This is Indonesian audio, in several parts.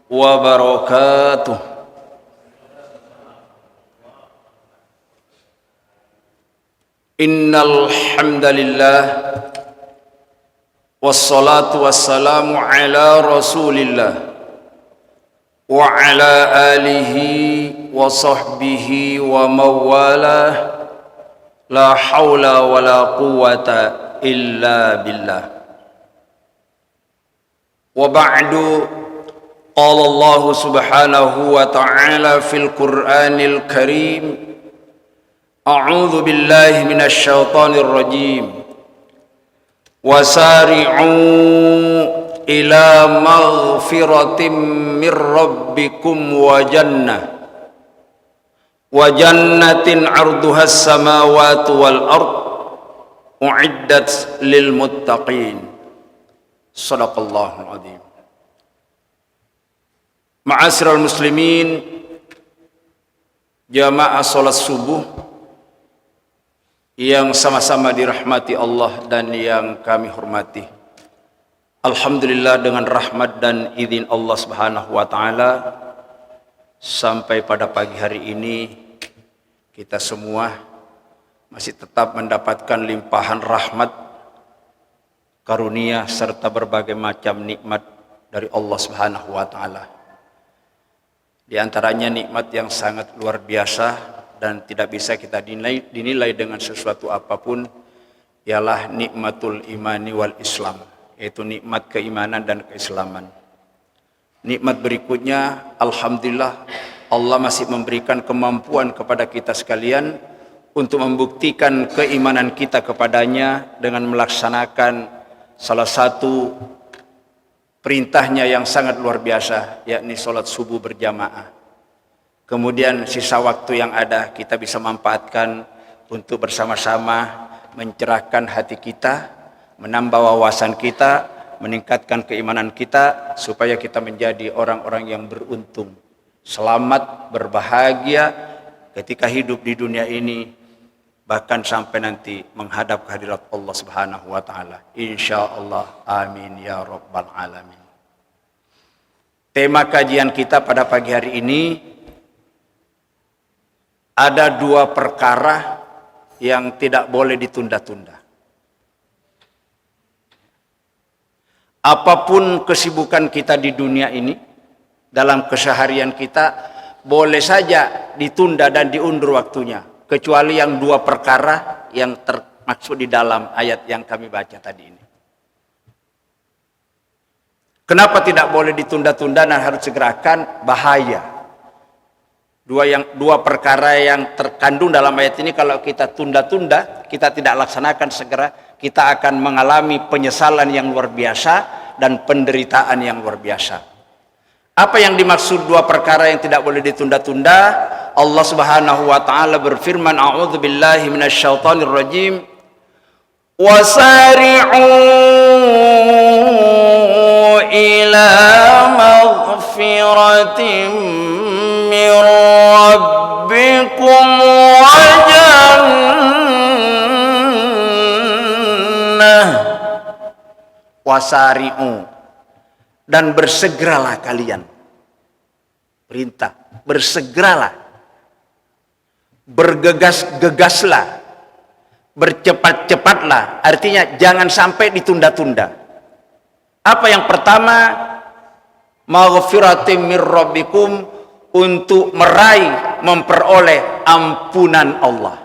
wabarakatuh. Innal hamdalillah wassalatu wassalamu ala Rasulillah wa ala alihi wa sahbihi wa mawalah, la haula wa la quwata illa billah. Wa ba'du, qala Allah subhanahu wa ta'ala fil Qur'anil Karim, a'udzu billahi minasy syaithanir rajim. Wasari'u ila maghfiratin mir rabbikum wa jannatin 'arduhas samawati wal ard u'iddat lil muttaqin. Shadaqallahul adzim. Ma'asyiral muslimin, jamaah salat subuh yang sama-sama dirahmati Allah dan yang kami hormati. Alhamdulillah, dengan rahmat dan izin Allah Subhanahu wa taala, sampai pada pagi hari ini kita semua masih tetap mendapatkan limpahan rahmat, karunia serta berbagai macam nikmat dari Allah Subhanahu wa taala. Di antaranya nikmat yang sangat luar biasa dan tidak bisa kita dinilai dengan sesuatu apapun, ialah nikmatul imani wal Islam, yaitu nikmat keimanan dan keislaman. Nikmat berikutnya, alhamdulillah, Allah masih memberikan kemampuan kepada kita sekalian untuk membuktikan keimanan kita kepadanya dengan melaksanakan salah satu perintahnya yang sangat luar biasa, yakni sholat subuh berjamaah. Kemudian sisa waktu yang ada kita bisa manfaatkan untuk bersama-sama mencerahkan hati kita, menambah wawasan kita, meningkatkan keimanan kita, supaya kita menjadi orang-orang yang beruntung, selamat, berbahagia ketika hidup di dunia ini, bahkan sampai nanti menghadap kehadirat Allah Subhanahu wa taala. Insyaallah, amin ya rabbal alamin. Tema kajian kita pada pagi hari ini ada dua perkara yang tidak boleh ditunda-tunda. Apapun kesibukan kita di dunia ini, dalam keseharian kita, boleh saja ditunda dan diundur waktunya, kecuali yang dua perkara yang termaksud di dalam ayat yang kami baca tadi ini. Kenapa tidak boleh ditunda-tunda dan harus segerakan? Bahaya. Dua perkara yang terkandung dalam ayat ini, kalau kita tunda-tunda, kita tidak laksanakan segera, kita akan mengalami penyesalan yang luar biasa dan penderitaan yang luar biasa. Apa yang dimaksud dua perkara yang tidak boleh ditunda-tunda? Allah Subhanahu wa taala berfirman, a'udzu billahi minasyaitonir rajim, wasari'u ila maghfiratin min rabbikum wa jannah. Wasari'u, dan bersegeralah kalian. Perintah, bersegeralah, bergegas-gegaslah, bercepat-cepatlah. Artinya jangan sampai ditunda-tunda. Apa yang pertama? Maghfiratin mir rabbikum, untuk meraih, memperoleh ampunan Allah.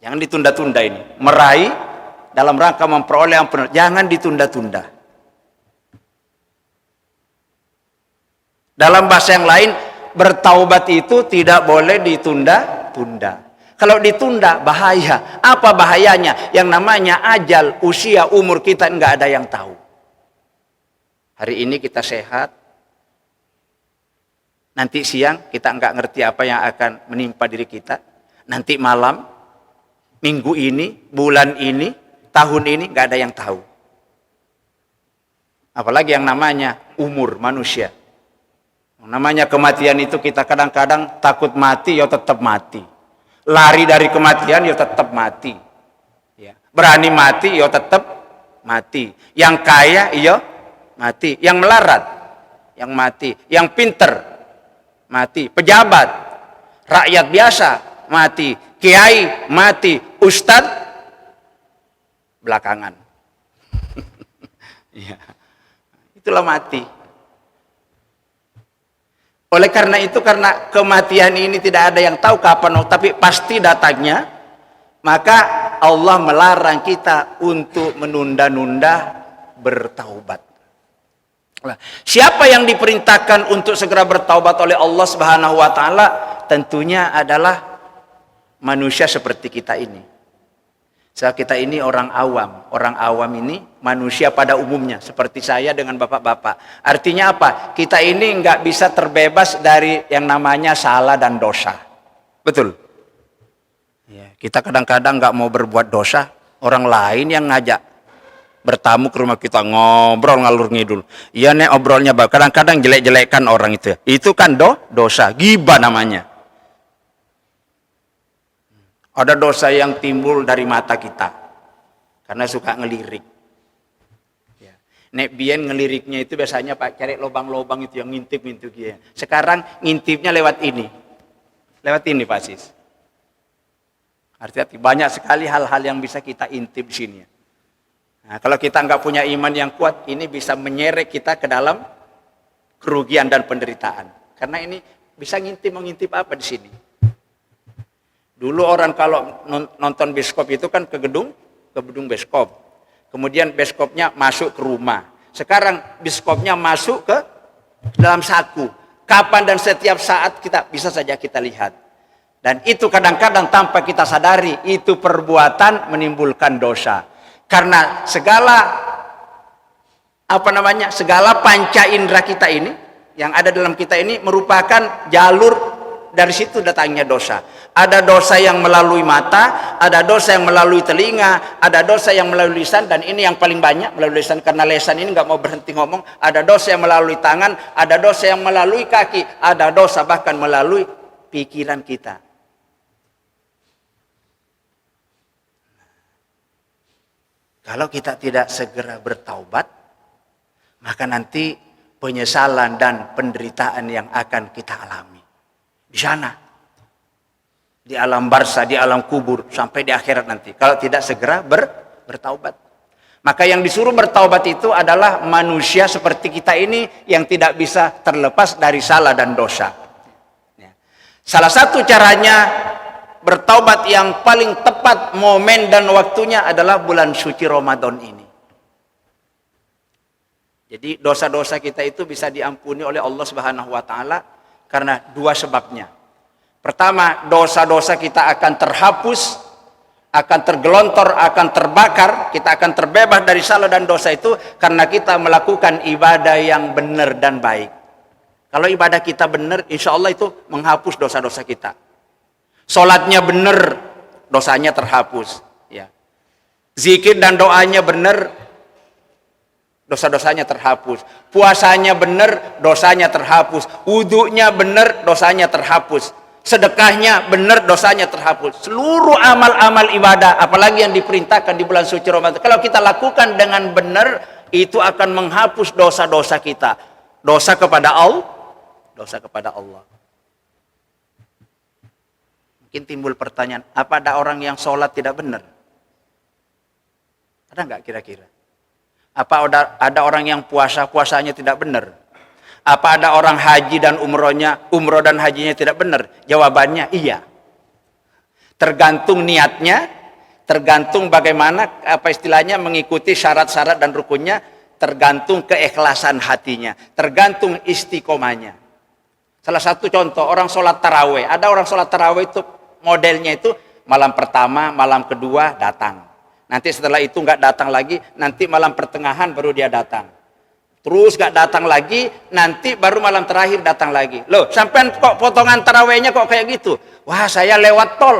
Jangan ditunda-tunda ini. Meraih dalam rangka memperoleh ampunan, jangan ditunda-tunda. Dalam bahasa yang lain, bertaubat itu tidak boleh ditunda-tunda. Kalau ditunda, bahaya. Apa bahayanya? Yang namanya ajal, usia, umur kita nggak ada yang tahu. Hari ini kita sehat, nanti siang kita nggak ngerti apa yang akan menimpa diri kita. Nanti malam, minggu ini, bulan ini, tahun ini, nggak ada yang tahu. Apalagi yang namanya umur manusia. Yang namanya kematian itu, kita kadang-kadang takut mati, ya tetap mati. Lari dari kematian, ya tetap mati. Ya. Berani mati, ya tetap mati. Yang kaya, ya mati. Yang melarat, yang mati, yang pinter mati, pejabat, rakyat biasa mati, kiai mati, ustadz belakangan. Ya, itulah mati. Oleh karena itu, karena kematian ini tidak ada yang tahu kapan, tapi pasti datangnya, maka Allah melarang kita untuk menunda-nunda bertaubat. Siapa yang diperintahkan untuk segera bertaubat oleh Allah Subhanahu wa taala? Tentunya adalah manusia seperti kita ini. Kita ini orang awam. Orang awam ini manusia pada umumnya, seperti saya dengan bapak-bapak. Artinya apa? Kita ini nggak bisa terbebas dari yang namanya salah dan dosa. Betul? Ya, kita kadang-kadang nggak mau berbuat dosa, orang lain yang ngajak bertamu ke rumah kita, ngobrol ngalur ngidul. Iya nih obrolnya, kadang-kadang jelek-jelekkan orang itu. Itu kan dosa, ghibah namanya. Ada dosa yang timbul dari mata kita karena suka ngelirik. Ya. Nek biyen ngeliriknya itu biasanya Pak cari lubang-lubang itu yang ngintip-ngintip gitu. Sekarang ngintipnya lewat ini. Lewat ini Pak Sis. Artinya banyak sekali hal-hal yang bisa kita intip di sini. Nah, kalau kita nggak punya iman yang kuat, ini bisa menyeret kita ke dalam kerugian dan penderitaan. Karena ini bisa mengintip apa di sini. Dulu orang kalau nonton bioskop itu kan ke gedung bioskop. Kemudian bioskopnya masuk ke rumah. Sekarang bioskopnya masuk ke dalam saku. Kapan dan setiap saat kita bisa saja kita lihat. Dan itu kadang-kadang tanpa kita sadari, itu perbuatan menimbulkan dosa. Karena segala panca indera kita ini yang ada dalam kita ini merupakan jalur, dari situ datangnya dosa. Ada dosa yang melalui mata, ada dosa yang melalui telinga, ada dosa yang melalui lisan, dan ini yang paling banyak melalui lisan karena lisan ini nggak mau berhenti ngomong. Ada dosa yang melalui tangan, ada dosa yang melalui kaki, ada dosa bahkan melalui pikiran kita. Kalau kita tidak segera bertaubat, maka nanti penyesalan dan penderitaan yang akan kita alami di sana, di alam barzah, di alam kubur, sampai di akhirat nanti. Kalau tidak segera bertaubat. Maka yang disuruh bertaubat itu adalah manusia seperti kita ini yang tidak bisa terlepas dari salah dan dosa. Salah satu caranya bertaubat yang paling tepat momen dan waktunya adalah bulan suci Ramadan ini. Jadi dosa-dosa kita itu bisa diampuni oleh Allah Subhanahu wa taala karena dua sebabnya. Pertama, dosa-dosa kita akan terhapus, akan tergelontor, akan terbakar, kita akan terbebas dari salah dan dosa itu karena kita melakukan ibadah yang benar dan baik. Kalau ibadah kita benar, insya Allah itu menghapus dosa-dosa kita. Sholatnya benar, dosanya terhapus. Ya. Zikir dan doanya benar, dosa-dosanya terhapus. Puasanya benar, dosanya terhapus. Wudunya benar, dosanya terhapus. Sedekahnya benar, dosanya terhapus. Seluruh amal-amal ibadah, apalagi yang diperintahkan di bulan suci Ramadan, kalau kita lakukan dengan benar, itu akan menghapus dosa-dosa kita. Dosa kepada Allah, dosa kepada Allah. Mungkin timbul pertanyaan, apa ada orang yang sholat tidak benar? Ada nggak kira-kira? Apa ada orang yang puasanya tidak benar? Apa ada orang haji dan umroh dan hajinya tidak benar? Jawabannya iya. Tergantung niatnya, tergantung bagaimana mengikuti syarat-syarat dan rukunnya, tergantung keikhlasan hatinya, tergantung istiqomahnya. Salah satu contoh, orang sholat taraweh. Ada orang sholat taraweh itu modelnya itu malam pertama, malam kedua datang. Nanti setelah itu nggak datang lagi, nanti malam pertengahan baru dia datang. Terus nggak datang lagi, nanti baru malam terakhir datang lagi. Loh, sampai kok potongan tarawehnya kok kayak gitu? Wah, saya lewat tol.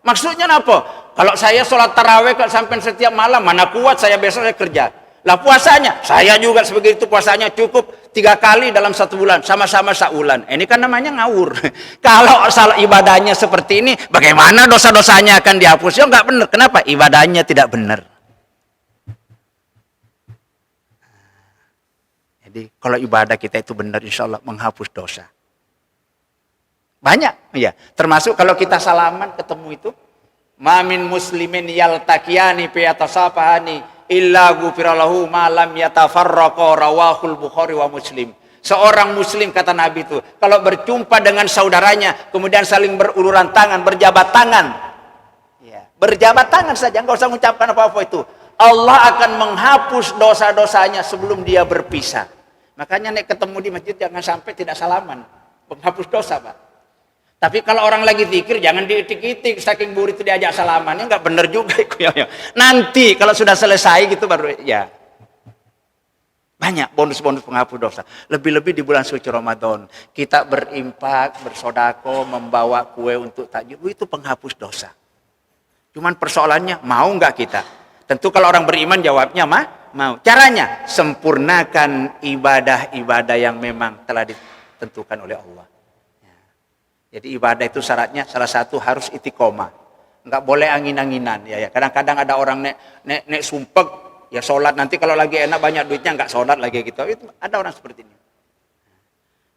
Maksudnya apa? Kalau saya sholat taraweh kok sampai setiap malam, mana kuat saya besok saya kerja. Lah puasanya, saya juga seperti itu, puasanya cukup 3 kali dalam 1 bulan, sama-sama saulan. Ini kan namanya ngawur. Kalau salah ibadahnya seperti ini, bagaimana dosa-dosanya akan dihapus? Ya nggak benar. Kenapa? Ibadahnya tidak benar. Jadi kalau ibadah kita itu benar, insya Allah menghapus dosa. Banyak, ya. Termasuk kalau kita salaman ketemu itu, mamin muslimin yaltaqiyani fi yatasafahani illa ghufiralahu ma lam yatafarraqa, rawahul Bukhari wa Muslim. Seorang muslim, kata Nabi itu, kalau berjumpa dengan saudaranya kemudian saling beruluran tangan, berjabat tangan, ya, berjabat tangan saja, enggak usah mengucapkan apa-apa itu, Allah akan menghapus dosa-dosanya sebelum dia berpisah. Makanya nek ketemu di masjid jangan sampai tidak salaman, menghapus dosa, Pak. Tapi kalau orang lagi zikir jangan diitik-itik, saking buru itu diajak salaman, ya nggak bener juga. Nanti kalau sudah selesai gitu baru ya. Banyak bonus-bonus penghapus dosa. Lebih-lebih di bulan suci Ramadan kita berimpak, bersodako, membawa kue untuk takjil, itu penghapus dosa. Cuman persoalannya mau nggak kita? Tentu kalau orang beriman jawabnya mau. Caranya sempurnakan ibadah-ibadah yang memang telah ditentukan oleh Allah. Jadi ibadah itu syaratnya salah satu harus istiqomah. Enggak boleh angin-anginan. Ya. Kadang-kadang ada orang nek sumpek, ya sholat. Nanti kalau lagi enak banyak duitnya enggak sholat lagi gitu. Itu ada orang seperti ini.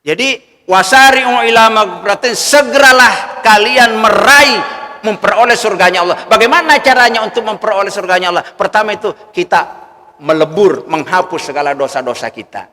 Jadi wasari'u ila maghfiratin, segeralah kalian meraih memperoleh surganya Allah. Bagaimana caranya untuk memperoleh surganya Allah? Pertama itu kita melebur, menghapus segala dosa-dosa kita.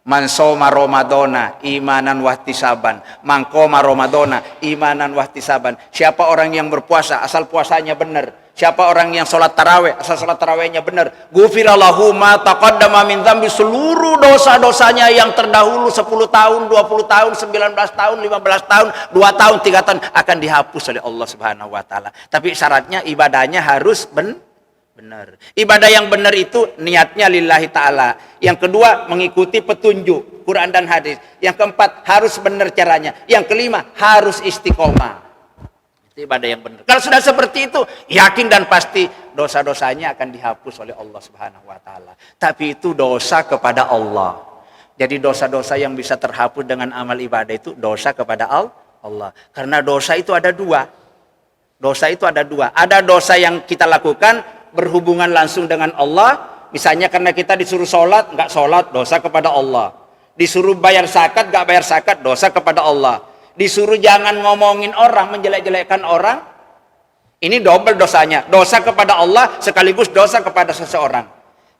Man soma Ramadana imanan wahtisaban, man qoma Ramadana imanan wahtisaban. Siapa orang yang berpuasa asal puasanya benar, siapa orang yang sholat tarawih asal sholat tarawihnya benar, ghufira lahu ma taqaddama min dzambi, seluruh dosa-dosanya yang terdahulu 10 tahun, 20 tahun, 19 tahun, 15 tahun, 2 tahun, 3 tahun akan dihapus oleh Allah Subhanahu wa taala. Tapi syaratnya ibadahnya harus benar. Ibadah yang benar itu niatnya lillahi ta'ala. Yang kedua mengikuti petunjuk Quran dan hadis. Yang keempat harus benar caranya. Yang kelima harus istiqomah. Itu ibadah yang benar. Kalau sudah seperti itu, yakin dan pasti dosa-dosanya akan dihapus oleh Allah Subhanahu wa taala. Tapi itu dosa kepada Allah. Jadi dosa-dosa yang bisa terhapus dengan amal ibadah itu dosa kepada Allah. Karena dosa itu ada dua. Dosa itu ada dua. Ada dosa yang kita lakukan berhubungan langsung dengan Allah, misalnya karena kita disuruh sholat, nggak sholat, dosa kepada Allah. Disuruh bayar zakat, nggak bayar zakat, dosa kepada Allah. Disuruh jangan ngomongin orang, menjelek-jelekkan orang, ini double dosanya, dosa kepada Allah sekaligus dosa kepada seseorang.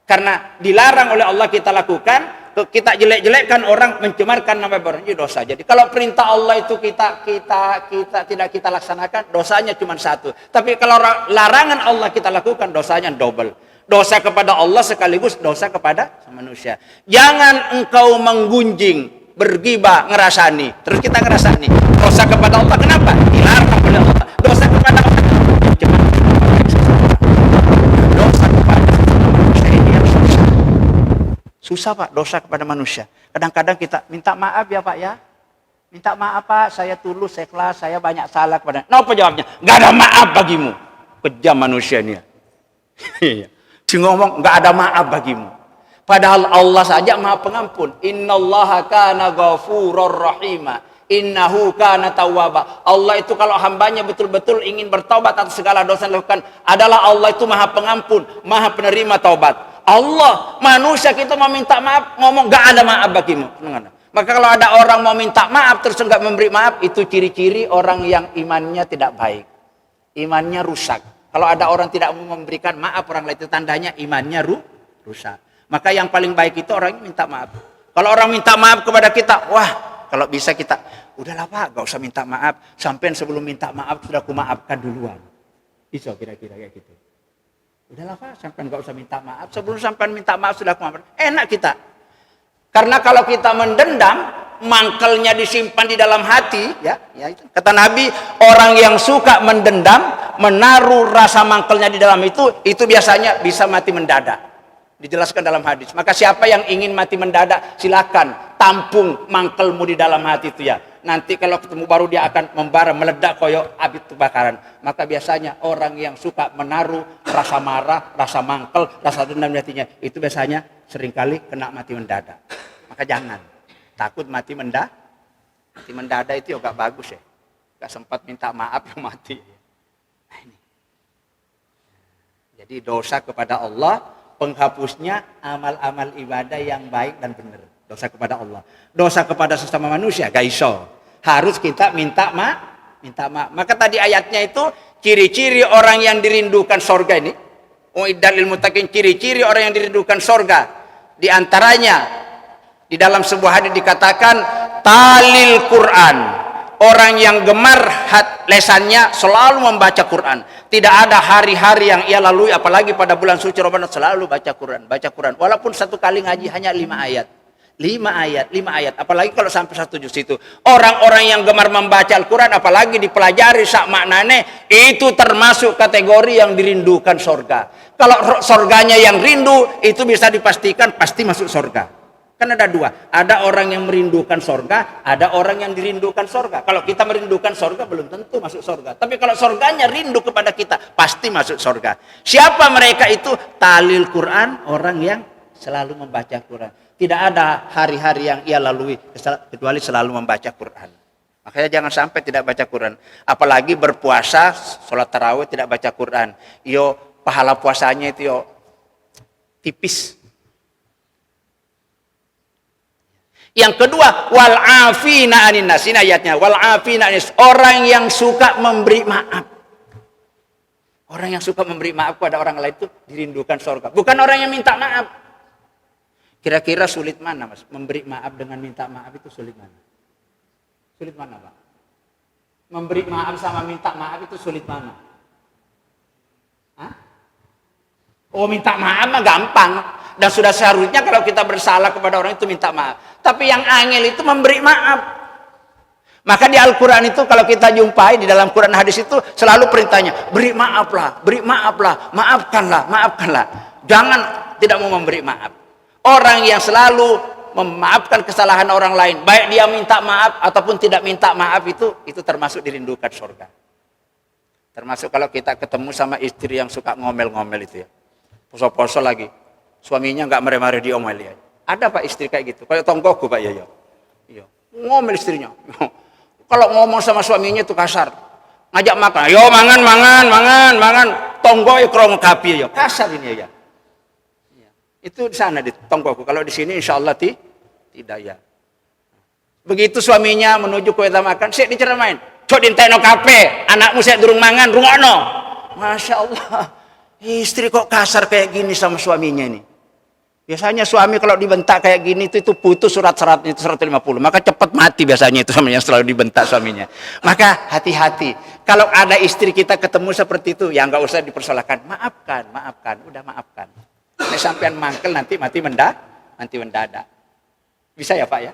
Karena dilarang oleh Allah kita lakukan, kita jelek-jelekkan orang, mencemarkan nama baik orang, itu dosa. Jadi kalau perintah Allah itu kita tidak kita laksanakan, dosanya cuma satu. Tapi kalau larangan Allah kita lakukan, dosanya double. Dosa kepada Allah sekaligus dosa kepada manusia. Jangan engkau menggunjing, bergibah, ngerasani. Terus kita ngerasani. Dosa kepada Allah, kenapa? Dilarang oleh Allah. Dosa kepada Allah, susah Pak, dosa kepada manusia. Kadang-kadang kita minta maaf ya Pak ya. Minta maaf Pak, saya tulus, saya ikhlas, saya banyak salah kepada. Apa jawabnya? Gak ada maaf bagimu. Kejam manusia ini. Dia ngomong gak ada maaf bagimu. Padahal Allah saja Maha Pengampun. Innallaha kana ghafurur rahima. Innahu kana tawwaba. Allah itu kalau hambanya betul-betul ingin bertaubat atas segala dosa yang dilakukan, adalah Allah itu Maha Pengampun, Maha Penerima taubat. Allah, manusia kita mau minta maaf, ngomong gak ada maaf bagimu. Maka kalau ada orang mau minta maaf terus enggak memberi maaf, itu ciri-ciri orang yang imannya tidak baik. Imannya rusak. Kalau ada orang tidak mau memberikan maaf orang lain, itu tandanya imannya rusak. Maka yang paling baik itu orang yang minta maaf. Kalau orang minta maaf kepada kita, wah, kalau bisa kita, udahlah Pak, gak usah minta maaf. Sampai sebelum minta maaf sudah aku maafkan duluan. Bisa kira-kira kayak gitu. Udahlah Pak, sampai nggak usah minta maaf. Sebelum sampai minta maaf sudah maafkan. Enak kita. Karena kalau kita mendendam, mangkelnya disimpan di dalam hati, ya itu. Kata Nabi, orang yang suka mendendam, menaruh rasa mangkelnya di dalam itu biasanya bisa mati mendadak. Dijelaskan dalam hadis. Maka siapa yang ingin mati mendadak, silakan tampung mangkelmu di dalam hati itu ya. Nanti kalau ketemu baru dia akan membara, meledak koyok api kebakaran. Maka biasanya orang yang suka menaruh rasa marah, rasa mangkel, rasa dendam di hatinya, itu biasanya seringkali kena mati mendadak. Maka jangan takut mati mendadak. Mati mendadak itu juga bagus ya. Gak sempat minta maaf yang mati. Nah ini. Jadi dosa kepada Allah, penghapusnya amal-amal ibadah yang baik dan benar. Dosa kepada Allah. Dosa kepada sesama manusia gak iso. Harus kita minta maaf. Maka tadi ayatnya itu ciri-ciri orang yang dirindukan sorga ini. Uiddat lil muttaqin, ciri-ciri orang yang dirindukan sorga. Di antaranya di dalam sebuah hadis dikatakan talil Quran. Orang yang gemar lesannya selalu membaca Quran. Tidak ada hari-hari yang ia lalui apalagi pada bulan suci Ramadan selalu baca Quran. Walaupun satu kali ngaji hanya 5 ayat. 5 ayat. Apalagi kalau sampai 1 juz itu. Orang-orang yang gemar membaca Al-Quran apalagi dipelajari sak maknane, itu termasuk kategori yang dirindukan sorga. Kalau sorganya yang rindu, itu bisa dipastikan pasti masuk sorga. Kan ada 2. Ada orang yang merindukan sorga, ada orang yang dirindukan sorga. Kalau kita merindukan sorga, belum tentu masuk sorga. Tapi kalau sorganya rindu kepada kita, pasti masuk sorga. Siapa mereka itu? Talil Quran, orang yang selalu membaca Quran. Tidak ada hari-hari yang ia lalui kecuali selalu membaca Quran. Makanya jangan sampai tidak baca Quran. Apalagi berpuasa, sholat tarawih tidak baca Quran. Pahala puasanya itu tipis. Yang kedua, wal afina anin nas. Ini ayatnya, wal afina anin nas. Orang yang suka memberi maaf. Orang yang suka memberi maaf kepada orang lain itu dirindukan surga. Bukan orang yang minta maaf. Kira-kira sulit mana, Mas? Memberi maaf dengan minta maaf itu sulit mana? Sulit mana, Pak? Memberi maaf sama minta maaf itu sulit mana? Hah? Oh, minta maaf mah gampang. Dan sudah seharusnya kalau kita bersalah kepada orang itu minta maaf. Tapi yang angel itu memberi maaf. Maka di Al-Quran itu kalau kita jumpai di dalam Quran hadis itu selalu perintahnya, beri maaflah, maafkanlah. Jangan tidak mau memberi maaf. Orang yang selalu memaafkan kesalahan orang lain, baik dia minta maaf ataupun tidak minta maaf, itu termasuk dirindukan surga. Termasuk kalau kita ketemu sama istri yang suka ngomel-ngomel itu ya. Poso-poso lagi. Suaminya nggak mare-mare diomel ya. Ada Pak istri kayak gitu. Kayak tonggoku Pak ya. Iya. Ngomel istrinya. Kalau ngomong sama suaminya itu kasar. Ngajak makan. Yo mangan. Tonggo krong kapi ya. Kasar ini ya. Itu di sana di tonggoku. Kalau di sini insya Allah tidak ya. Begitu suaminya menuju ke meja makan, sik diceramain. Cok dintekno kape, anakmu sik durung mangan, rungokno. Masya Allah. Istri kok kasar kayak gini sama suaminya ini. Biasanya suami kalau dibentak kayak gini itu putus surat-suratnya itu 150. Maka cepat mati biasanya itu sama yang selalu dibentak suaminya. Maka hati-hati. Kalau ada istri kita ketemu seperti itu, ya nggak usah dipersoalkan. Maafkan. Udah maafkan. Nek sampean mangkel nanti mati mendadak. Bisa ya Pak ya?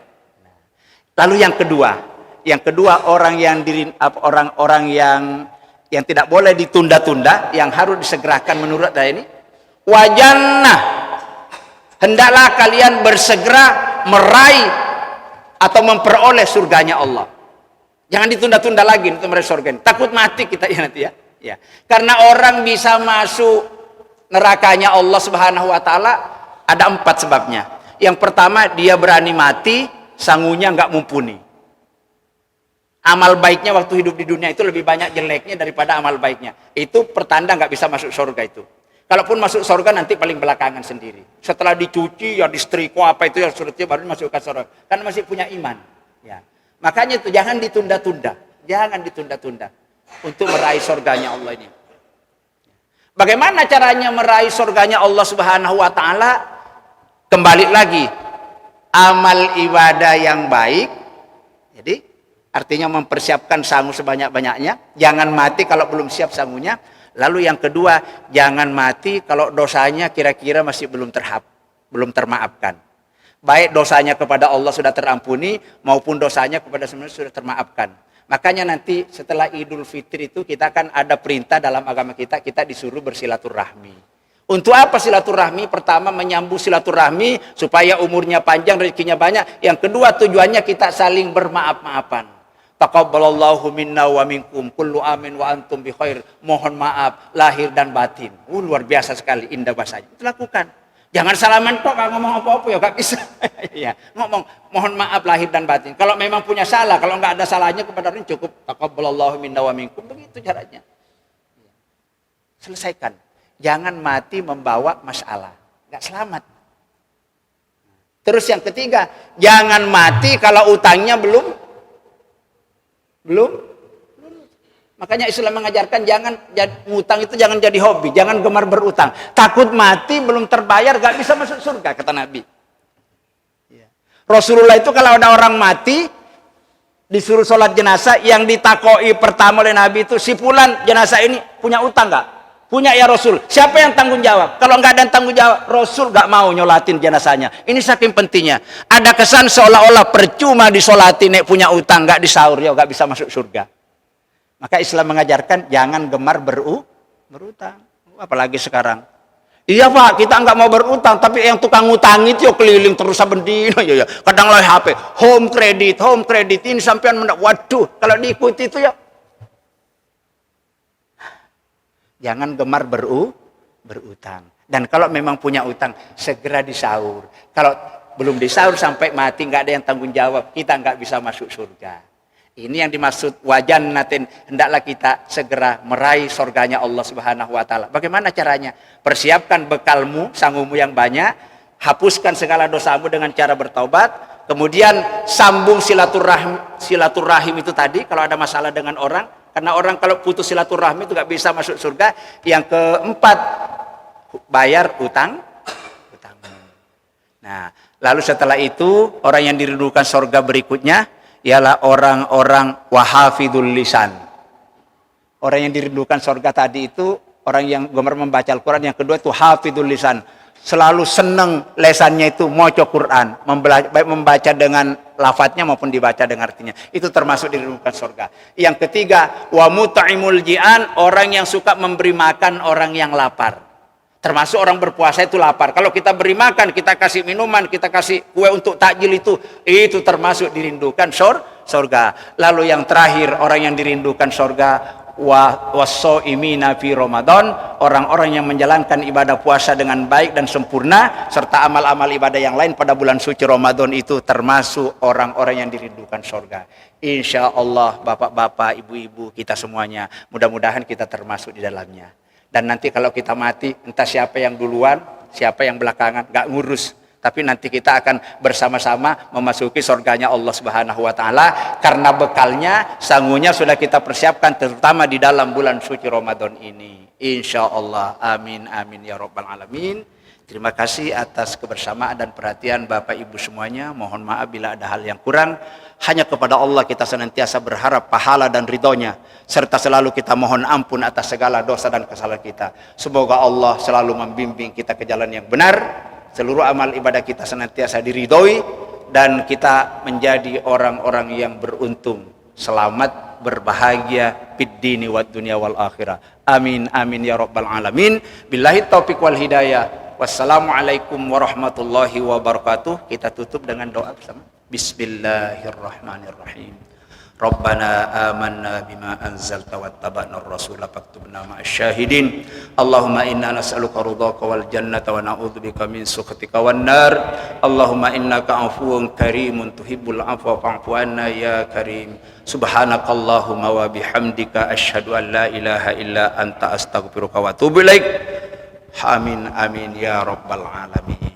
Lalu yang kedua orang yang tidak boleh ditunda-tunda, yang harus disegerakan menurut saya ini, wajannah, hendaklah kalian bersegera meraih atau memperoleh surganya Allah. Jangan ditunda-tunda lagi untuk meraih surga. Takut mati kita ya nanti ya. Ya. Karena orang bisa masuk nerakanya Allah Subhanahu wa taala ada 4 sebabnya. Yang pertama, dia berani mati, sangunya nggak mumpuni. Amal baiknya waktu hidup di dunia itu lebih banyak jeleknya daripada amal baiknya. Itu pertanda nggak bisa masuk surga itu. Kalaupun masuk surga nanti paling belakangan sendiri. Setelah dicuci, ya disetrika apa itu ya surutnya baru masuk ke surga. Karena masih punya iman. Ya. Makanya itu jangan ditunda-tunda. Untuk meraih surganya Allah ini. Bagaimana caranya meraih surganya Allah Subhanahu wa taala? Kembali lagi, amal ibadah yang baik. Jadi artinya mempersiapkan sangu sebanyak-banyaknya, jangan mati kalau belum siap sangunya. Lalu yang kedua, jangan mati kalau dosanya kira-kira masih belum termaafkan. Baik dosanya kepada Allah sudah terampuni maupun dosanya kepada manusia sudah termaafkan. Makanya nanti setelah Idul Fitri itu kita kan ada perintah dalam agama kita disuruh bersilaturahmi. Untuk apa silaturahmi? Pertama, menyambung silaturahmi supaya umurnya panjang, rezekinya banyak. Yang kedua, tujuannya kita saling bermaaf-maafan. Taqabbalallahu minna wa minkum kullu amin wa antum bi khair. Mohon maaf lahir dan batin. Luar biasa sekali indah bahasanya. Itu lakukan. Jangan salaman kok, gak ngomong apa-apa ya, gak bisa. Ya, ngomong mohon maaf lahir dan batin. Kalau memang punya salah, kalau nggak ada salahnya kepada orang cukup taqabbalallahu minna wa minkum. Begitu caranya. Selesaikan. Jangan mati membawa masalah. Nggak selamat. Terus yang ketiga, jangan mati kalau utangnya belum. Makanya Islam mengajarkan ngutang itu jangan jadi hobi, jangan gemar berutang. Takut mati belum terbayar, gak bisa masuk surga, kata Nabi. Rasulullah itu kalau ada orang mati, disuruh sholat jenazah, yang ditakoi pertama oleh Nabi itu, si fulan jenazah ini punya utang gak? Punya ya Rasul. Siapa yang tanggung jawab? Kalau nggak ada yang tanggung jawab, Rasul nggak mau nyolatin jenazahnya. Ini saking pentingnya. Ada kesan seolah-olah percuma disolatin, nek punya utang nggak disaur, ya nggak bisa masuk surga. Maka Islam mengajarkan jangan gemar berutang. Apalagi sekarang. Iya Pak, kita nggak mau berutang, tapi yang tukang utang itu keliling terus sabendino, ya. Kadang lah HP, home credit ini sampean waduh, kalau diikuti itu ya. Jangan gemar berutang. Dan kalau memang punya utang, segera disaur. Kalau belum disaur sampai mati, nggak ada yang tanggung jawab, kita nggak bisa masuk surga. Ini yang dimaksud wajan natin, hendaklah kita segera meraih surganya Allah Subhanahu wa taala. Bagaimana caranya? Persiapkan bekalmu, sangumu yang banyak, hapuskan segala dosamu dengan cara bertaubat, kemudian sambung silaturahim itu tadi kalau ada masalah dengan orang, karena orang kalau putus silaturahmi itu gak bisa masuk surga. Yang keempat, bayar utang. Nah, lalu setelah itu orang yang dirindukan surga berikutnya ialah orang-orang wahafidul lisan. Orang yang dirindukan surga tadi itu orang yang gemar membaca Al-Quran. Yang kedua itu hafidul lisan, selalu senang lesannya itu moco Quran, baik membaca dengan lafadznya maupun dibaca dengan artinya. Itu termasuk dirindukan surga. Yang ketiga, wa mut'imul ji'an, orang yang suka memberi makan orang yang lapar. Termasuk orang berpuasa itu lapar. Kalau kita beri makan, kita kasih minuman, kita kasih kue untuk takjil itu termasuk dirindukan surga. Lalu yang terakhir, orang yang dirindukan surga, wassoimina fi Ramadan, orang-orang yang menjalankan ibadah puasa dengan baik dan sempurna serta amal-amal ibadah yang lain pada bulan suci Ramadan itu termasuk orang-orang yang dirindukan surga. Insya Allah bapak-bapak, ibu-ibu kita semuanya, mudah-mudahan kita termasuk di dalamnya. Dan nanti kalau kita mati, entah siapa yang duluan, siapa yang belakangan, gak ngurus. Tapi nanti kita akan bersama-sama memasuki surganya Allah Subhanahu wa taala karena bekalnya, sangunya sudah kita persiapkan terutama di dalam bulan suci Ramadan ini. Insya Allah. Amin amin ya rabbal alamin. Terima kasih atas kebersamaan dan perhatian Bapak Ibu semuanya. Mohon maaf bila ada hal yang kurang. Hanya kepada Allah kita senantiasa berharap pahala dan ridhonya, serta selalu kita mohon ampun atas segala dosa dan kesalahan kita. Semoga Allah selalu membimbing kita ke jalan yang benar. Seluruh amal ibadah kita senantiasa diridhoi dan kita menjadi orang-orang yang beruntung, selamat, berbahagia fid dini wad dunya wal akhirah. Amin amin ya rabbal alamin. Billahi taufiq wal hidayah. Wassalamualaikum warahmatullahi wabarakatuh. Kita tutup dengan doa bersama. Bismillahirrahmanirrahim. Rabbana amanna bima anzalta wattaba'na ar-rasula faktubna ma'asy syahidin. Allahumma inna nas'aluka ridhaka wal jannata wa na'udzubika min sukhatika wan nar. Allahumma innaka 'afuwun karimun tuhibbul 'afwa fa'fu 'anna ya karim. Subhanakallahumma wa bihamdika asyhadu an la ilaha illa anta astaghfiruka wa atubu ilaik. Amin amin ya rabbal alamin.